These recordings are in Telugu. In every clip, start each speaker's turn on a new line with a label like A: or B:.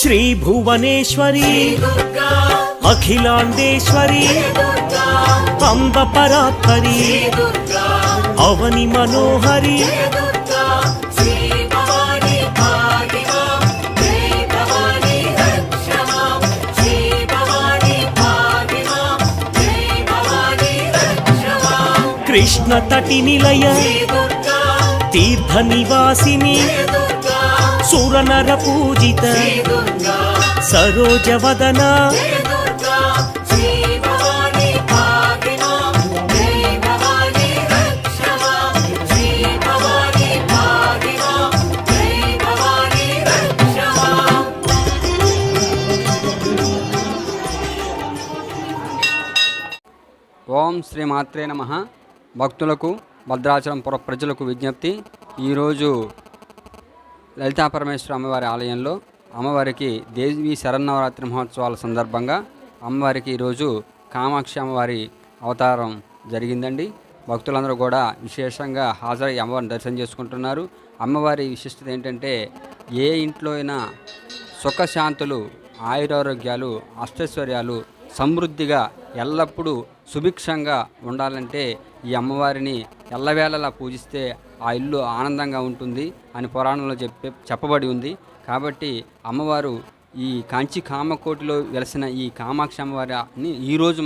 A: శ్రీ భువనేశ్వరి అఖిలాండేశ్వరి అంబ పరాత్పరి అవని మనోహరి కృష్ణ తటి నిలయ తీర్థ నివాసిని సురనర పూజిత సరోజవదన
B: ఓం శ్రీ మాత్రే నమః. భక్తులకు భద్రాచలం పుర ప్రజలకు విజ్ఞప్తి. ఈరోజు లలితా పరమేశ్వర అమ్మవారి ఆలయంలో అమ్మవారికి దేవి శరన్నవరాత్రి మహోత్సవాల సందర్భంగా అమ్మవారికి ఈరోజు కామాక్షి అమ్మవారి అవతారం జరిగిందండి. భక్తులందరూ కూడా విశేషంగా హాజరై అమ్మవారిని దర్శనం చేసుకుంటున్నారు. అమ్మవారి విశిష్టత ఏంటంటే ఏ ఇంట్లో అయినా సుఖశాంతులు, ఆయురారోగ్యాలు, అష్టైశ్వర్యాలు సమృద్ధిగా ఎల్లప్పుడూ సుభిక్షంగా ఉండాలంటే ఈ అమ్మవారిని ఎల్లవేళలా పూజిస్తే ఆ ఇల్లు ఆనందంగా ఉంటుంది అని పురాణంలో చెప్పబడి ఉంది. కాబట్టి అమ్మవారు ఈ కాంచి కామకోటిలో వెలసిన ఈ కామాక్షి అమ్మవారిని ఈరోజు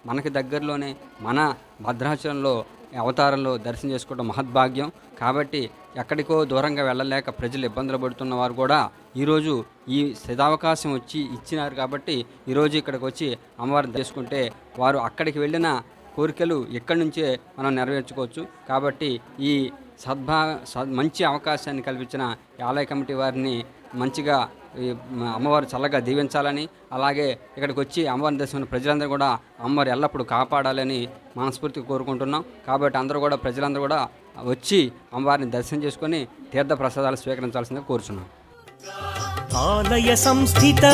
B: మనకి దగ్గరలోనే మన భద్రాచలంలో అవతారంలో దర్శనం చేసుకోవడం మహద్భాగ్యం. కాబట్టి ఎక్కడికో దూరంగా వెళ్ళలేక ప్రజలు ఇబ్బందులు పడుతున్న వారు కూడా ఈరోజు ఈ సదావకాశం ఇచ్చినారు. కాబట్టి ఈరోజు ఇక్కడికి వచ్చి అమ్మవారిని చేసుకుంటే వారు అక్కడికి వెళ్ళిన కోరికలు ఇక్కడి నుంచే మనం నెరవేర్చుకోవచ్చు. కాబట్టి ఈ మంచి అవకాశాన్ని కల్పించిన ఆలయ కమిటీ వారిని మంచిగా అమ్మవారు చల్లగా దీవించాలని, అలాగే ఇక్కడికి వచ్చి అమ్మవారిని దర్శించిన ప్రజలందరూ కూడా అమ్మవారు ఎల్లప్పుడూ కాపాడాలని మనస్ఫూర్తిగా కోరుకుంటున్నాం. కాబట్టి అందరూ కూడా ప్రజలందరూ కూడా వచ్చి అమ్మవారిని దర్శనం చేసుకొని తీర్థ ప్రసాదాలు స్వీకరించాల్సిందిగా కోరుచున్నాం.
A: ఆలయ సంస్థిత